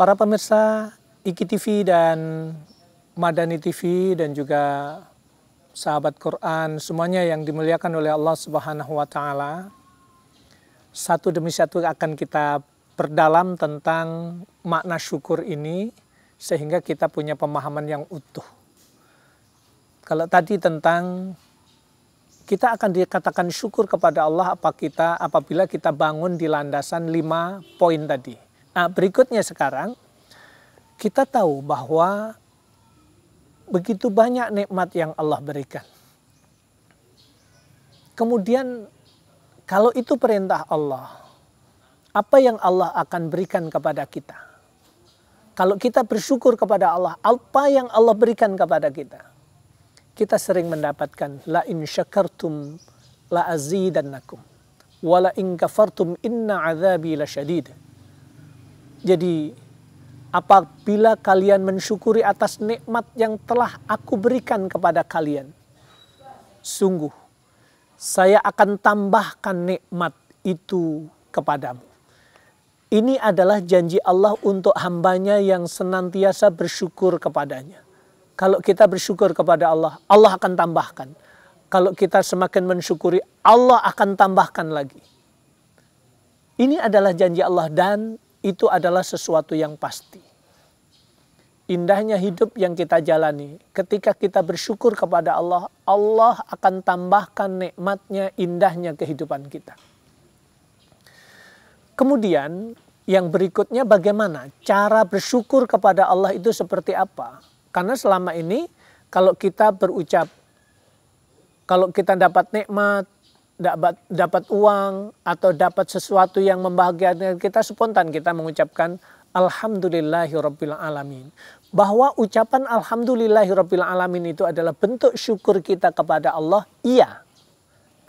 Para pemirsa IKI TV dan Madani TV dan juga sahabat Quran semuanya yang dimuliakan oleh Allah Subhanahu wa taala. Satu demi satu akan kita perdalam tentang makna syukur ini sehingga kita punya pemahaman yang utuh. Kalau tadi tentang kita akan dikatakan syukur kepada Allah apabila kita bangun di landasan 5 poin tadi. Nah, berikutnya sekarang kita tahu bahwa begitu banyak nikmat yang Allah berikan. Kemudian kalau itu perintah Allah, apa yang Allah akan berikan kepada kita? Kalau kita bersyukur kepada Allah, apa yang Allah berikan kepada kita? Kita sering mendapatkan la in syakartum la azidannakum wa la in kafartum inna azabi lasyadid. Jadi apabila kalian mensyukuri atas nikmat yang telah aku berikan kepada kalian, sungguh saya akan tambahkan nikmat itu kepadamu. Ini adalah janji Allah untuk hambanya yang senantiasa bersyukur kepadanya. Kalau kita bersyukur kepada Allah, Allah akan tambahkan. Kalau kita semakin mensyukuri, Allah akan tambahkan lagi. Ini adalah janji Allah dan itu adalah sesuatu yang pasti. Indahnya hidup yang kita jalani, ketika kita bersyukur kepada Allah, Allah akan tambahkan nikmatnya, indahnya kehidupan kita. Kemudian yang berikutnya bagaimana cara bersyukur kepada Allah itu seperti apa? Karena selama ini kalau kita berucap, kalau kita dapat nikmat, dapat uang, atau dapat sesuatu yang membahagiakan kita, spontan kita mengucapkan Alhamdulillahirabbil alamin. Bahwa ucapan Alhamdulillahirabbil alamin itu adalah bentuk syukur kita kepada Allah, iya.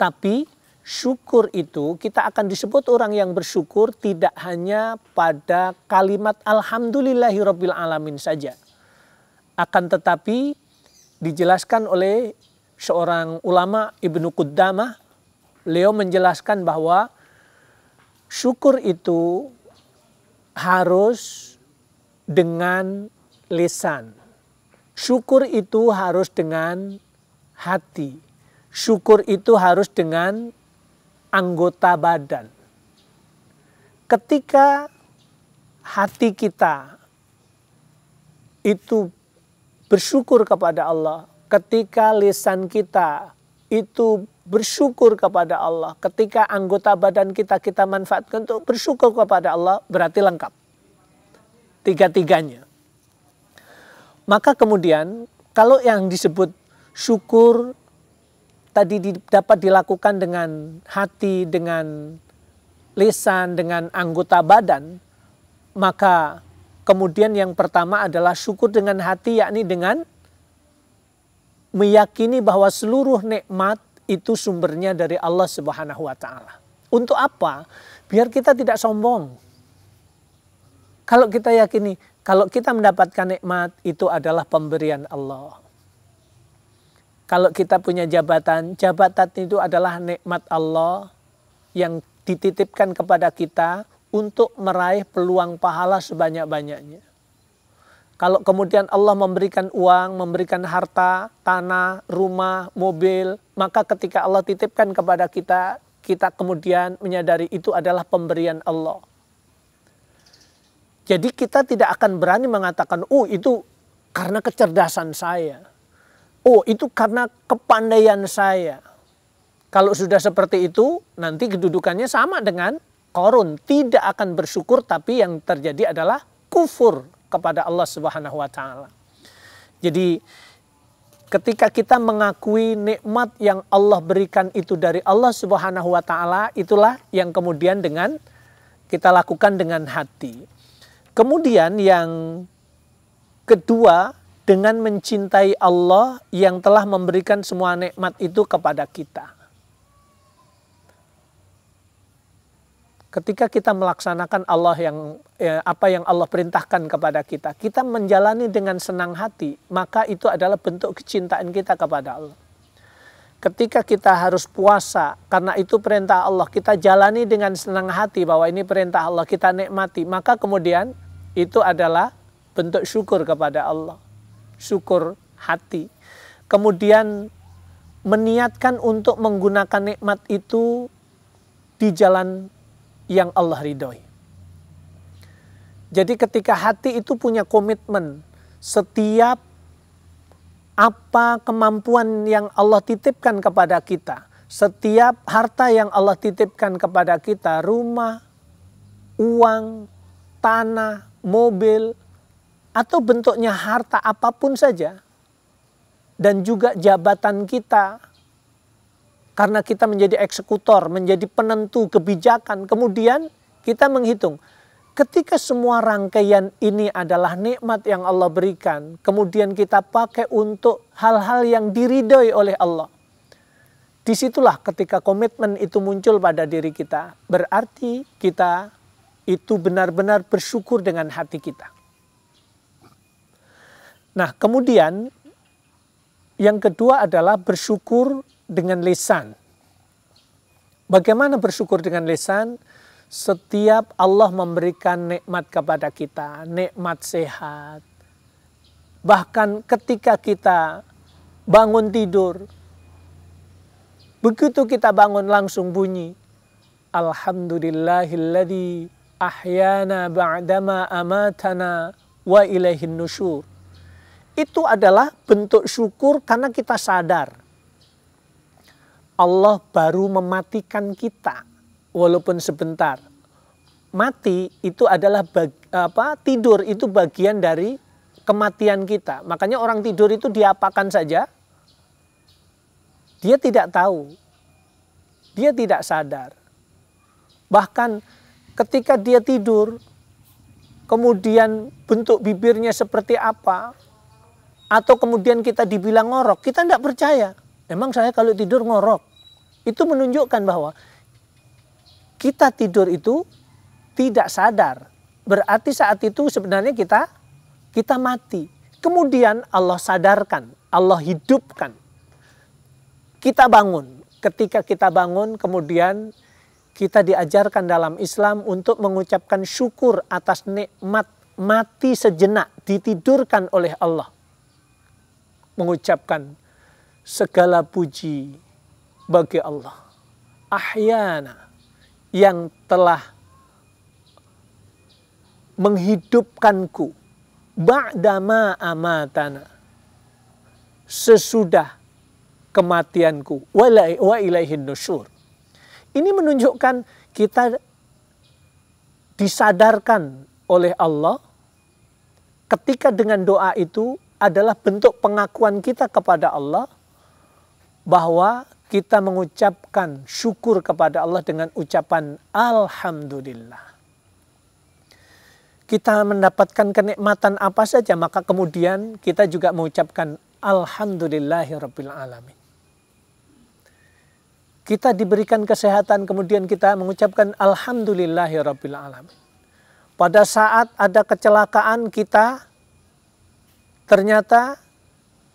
Tapi syukur itu kita akan disebut orang yang bersyukur tidak hanya pada kalimat Alhamdulillahirabbil alamin saja. Akan tetapi dijelaskan oleh seorang ulama Ibnu Qudamah, beliau menjelaskan bahwa syukur itu harus dengan lisan. Syukur itu harus dengan hati. Syukur itu harus dengan anggota badan. Ketika hati kita itu bersyukur kepada Allah, ketika lisan kita itu bersyukur kepada Allah, ketika anggota badan kita manfaatkan untuk bersyukur kepada Allah, berarti lengkap. Tiga-tiganya. Maka kemudian kalau yang disebut syukur tadi dapat dilakukan dengan hati, dengan lisan, dengan anggota badan, maka kemudian yang pertama adalah syukur dengan hati, yakni dengan meyakini bahwa seluruh nikmat itu sumbernya dari Allah Subhanahu wa taala. Untuk apa? Biar kita tidak sombong. Kalau kita yakini, kalau kita mendapatkan nikmat itu adalah pemberian Allah. Kalau kita punya jabatan, jabatan itu adalah nikmat Allah yang dititipkan kepada kita untuk meraih peluang pahala sebanyak-banyaknya. Kalau kemudian Allah memberikan uang, memberikan harta, tanah, rumah, mobil, maka ketika Allah titipkan kepada kita, kita kemudian menyadari itu adalah pemberian Allah. Jadi kita tidak akan berani mengatakan, oh itu karena kecerdasan saya. Oh itu karena kepandaian saya. Kalau sudah seperti itu, nanti kedudukannya sama dengan Qarun, tidak akan bersyukur, tapi yang terjadi adalah kufur kepada Allah Subhanahu wa taala. Jadi ketika kita mengakui nikmat yang Allah berikan itu dari Allah Subhanahu wa taala, itulah yang kemudian dengan kita lakukan dengan hati. Kemudian yang kedua, dengan mencintai Allah yang telah memberikan semua nikmat itu kepada kita. Ketika kita melaksanakan apa yang Allah perintahkan kepada kita, kita menjalani dengan senang hati, maka itu adalah bentuk kecintaan kita kepada Allah. Ketika kita harus puasa, karena itu perintah Allah, kita jalani dengan senang hati bahwa ini perintah Allah, kita nikmati, maka kemudian itu adalah bentuk syukur kepada Allah. Syukur hati. Kemudian meniatkan untuk menggunakan nikmat itu di jalan yang Allah ridhoi. Jadi ketika hati itu punya komitmen, setiap apa kemampuan yang Allah titipkan kepada kita, setiap harta yang Allah titipkan kepada kita, rumah, uang, tanah, mobil, atau bentuknya harta apapun saja, dan juga jabatan kita, karena kita menjadi eksekutor, menjadi penentu kebijakan. Kemudian kita menghitung, ketika semua rangkaian ini adalah nikmat yang Allah berikan, kemudian kita pakai untuk hal-hal yang diridhoi oleh Allah. Disitulah ketika komitmen itu muncul pada diri kita, berarti kita itu benar-benar bersyukur dengan hati kita. Nah, kemudian yang kedua adalah bersyukur dengan lisan. Bagaimana bersyukur dengan lisan? Setiap Allah memberikan nikmat kepada kita, nikmat sehat. Bahkan ketika kita bangun tidur, begitu kita bangun langsung bunyi, Alhamdulillahilladzi ahyana ba'dama amatana wa ilaihin nusyur. Itu adalah bentuk syukur karena kita sadar Allah baru mematikan kita walaupun sebentar. Mati itu adalah tidur itu bagian dari kematian kita. Makanya orang tidur itu diapakan saja, dia tidak tahu. Dia tidak sadar. Bahkan ketika dia tidur, kemudian bentuk bibirnya seperti apa, atau kemudian kita dibilang ngorok, kita tidak percaya. Emang saya kalau tidur ngorok? Itu menunjukkan bahwa kita tidur itu tidak sadar. Berarti saat itu sebenarnya kita mati. Kemudian Allah sadarkan, Allah hidupkan. Kita bangun. Ketika kita bangun, kemudian kita diajarkan dalam Islam untuk mengucapkan syukur atas nikmat mati sejenak, ditidurkan oleh Allah. Mengucapkan segala puji bagi Allah. Ahyana, yang telah menghidupkanku ba'dama amatana, sesudah kematianku, wa ilaihin nusyur. Ini menunjukkan kita disadarkan oleh Allah ketika dengan doa itu adalah bentuk pengakuan kita kepada Allah bahwa kita mengucapkan syukur kepada Allah dengan ucapan Alhamdulillah. Kita mendapatkan kenikmatan apa saja, maka kemudian kita juga mengucapkan Alhamdulillahirabbil alamin. Kita diberikan kesehatan, kemudian kita mengucapkan Alhamdulillahirabbil alamin. Pada saat ada kecelakaan, kita ternyata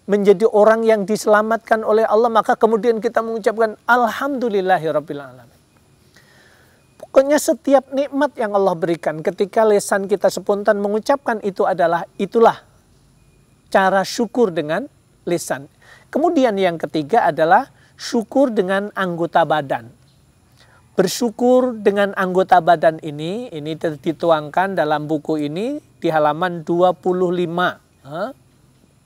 menjadi orang yang diselamatkan oleh Allah, maka kemudian kita mengucapkan Alhamdulillahirabbil alamin. Pokoknya setiap nikmat yang Allah berikan, ketika lisan kita spontan mengucapkan itulah cara syukur dengan lisan. Kemudian yang ketiga adalah syukur dengan anggota badan. Bersyukur dengan anggota badan ini dituangkan dalam buku ini di halaman 25.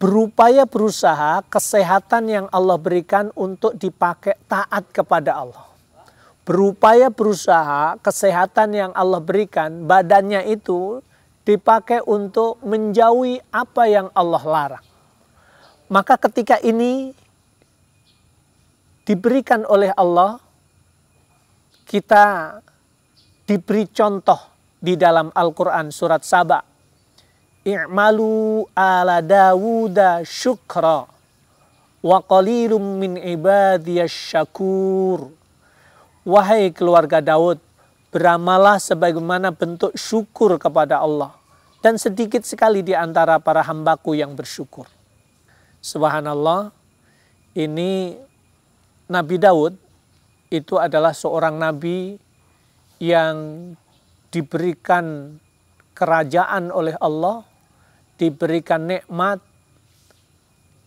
Berupaya berusaha kesehatan yang Allah berikan untuk dipakai taat kepada Allah. Berupaya berusaha kesehatan yang Allah berikan, badannya itu dipakai untuk menjauhi apa yang Allah larang. Maka ketika ini diberikan oleh Allah, kita diberi contoh di dalam Al-Quran surat Saba. I'malu ala Dawuda syukra wa qalilum min ibadiyasy syakur. Wahai keluarga Daud, beramalah sebagaimana bentuk syukur kepada Allah, dan sedikit sekali di antara para hambaku yang bersyukur. Subhanallah, ini Nabi Daud itu adalah seorang nabi yang diberikan kerajaan oleh Allah, diberikan nikmat,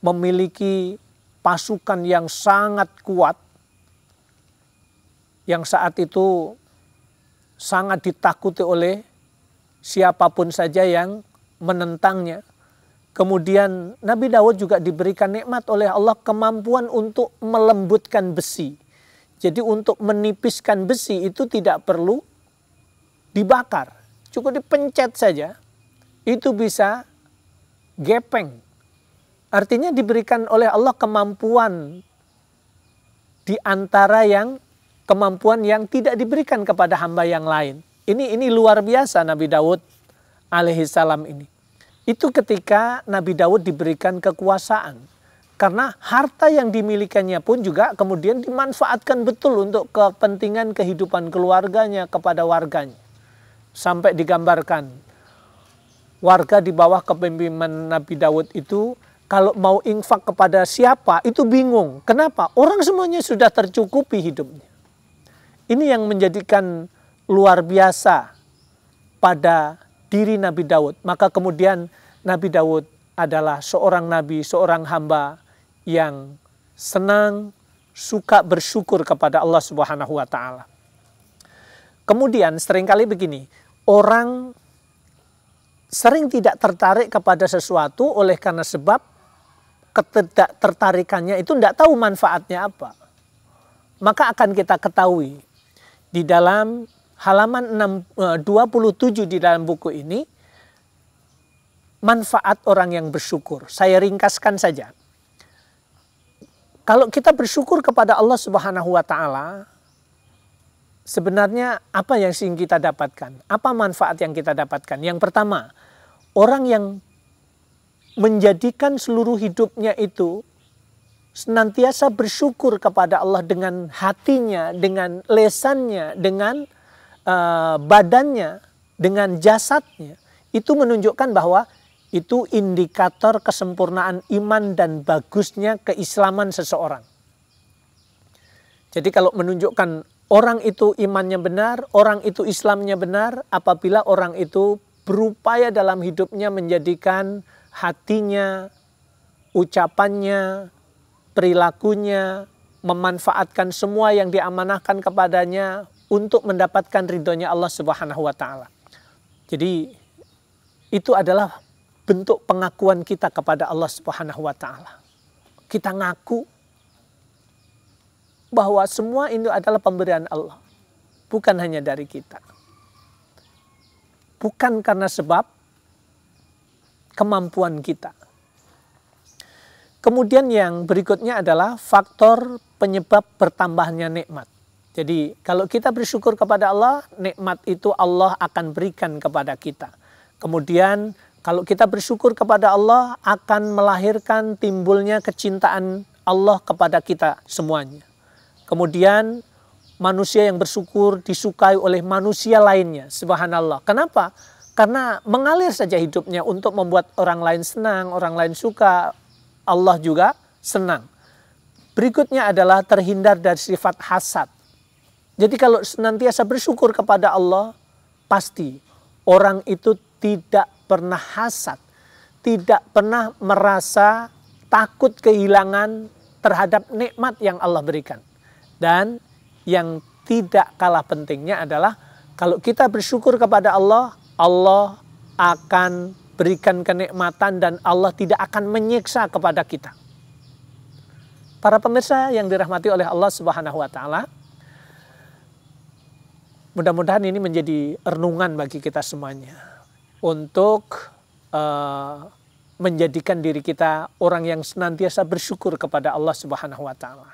memiliki pasukan yang sangat kuat, yang saat itu sangat ditakuti oleh siapapun saja yang menentangnya. Kemudian Nabi Daud juga diberikan nikmat oleh Allah kemampuan untuk melembutkan besi. Jadi untuk menipiskan besi itu tidak perlu dibakar, cukup dipencet saja, itu bisa gepeng. Artinya diberikan oleh Allah kemampuan di antara kemampuan yang tidak diberikan kepada hamba yang lain. Ini luar biasa Nabi Daud alaihissalam ini. Itu ketika Nabi Daud diberikan kekuasaan. Karena harta yang dimilikannya pun juga kemudian dimanfaatkan betul untuk kepentingan kehidupan keluarganya kepada warganya. Sampai digambarkan warga di bawah kepemimpinan Nabi Daud itu kalau mau infak kepada siapa itu bingung. Kenapa? Orang semuanya sudah tercukupi hidupnya. Ini yang menjadikan luar biasa pada diri Nabi Daud. Maka kemudian Nabi Daud adalah seorang nabi, seorang hamba yang senang, suka bersyukur kepada Allah Subhanahu wa Ta'ala. Kemudian seringkali begini, orang sering tidak tertarik kepada sesuatu oleh karena sebab ketidaktertarikannya itu tidak tahu manfaatnya apa. Maka akan kita ketahui di dalam halaman 27 di dalam buku ini, manfaat orang yang bersyukur. Saya ringkaskan saja. Kalau kita bersyukur kepada Allah Subhanahu wa Ta'ala, sebenarnya apa yang ingin kita dapatkan? Apa manfaat yang kita dapatkan? Yang pertama, orang yang menjadikan seluruh hidupnya itu senantiasa bersyukur kepada Allah dengan hatinya, dengan lesannya, dengan badannya, dengan jasadnya, itu menunjukkan bahwa itu indikator kesempurnaan iman dan bagusnya keislaman seseorang. Jadi kalau menunjukkan orang itu imannya benar, orang itu Islamnya benar, apabila orang itu berupaya dalam hidupnya menjadikan hatinya, ucapannya, perilakunya, memanfaatkan semua yang diamanahkan kepadanya untuk mendapatkan ridhonya Allah Subhanahu wa Ta'ala. Jadi itu adalah bentuk pengakuan kita kepada Allah Subhanahu wa Ta'ala. Kita ngaku bahwa semua ini adalah pemberian Allah, bukan hanya dari kita. Bukan karena sebab kemampuan kita. Kemudian yang berikutnya adalah faktor penyebab bertambahnya nikmat. Jadi kalau kita bersyukur kepada Allah, nikmat itu Allah akan berikan kepada kita. Kemudian kalau kita bersyukur kepada Allah akan melahirkan timbulnya kecintaan Allah kepada kita semuanya. Kemudian manusia yang bersyukur disukai oleh manusia lainnya. Subhanallah. Kenapa? Karena mengalir saja hidupnya untuk membuat orang lain senang, orang lain suka, Allah juga senang. Berikutnya adalah terhindar dari sifat hasad. Jadi kalau senantiasa bersyukur kepada Allah, pasti orang itu tidak pernah hasad, tidak pernah merasa takut kehilangan terhadap nikmat yang Allah berikan. Dan yang tidak kalah pentingnya adalah kalau kita bersyukur kepada Allah, Allah akan berikan kenikmatan dan Allah tidak akan menyiksa kepada kita. Para pemirsa yang dirahmati oleh Allah Subhanahu wa Ta'ala, mudah-mudahan ini menjadi renungan bagi kita semuanya untuk menjadikan diri kita orang yang senantiasa bersyukur kepada Allah Subhanahu wa Ta'ala.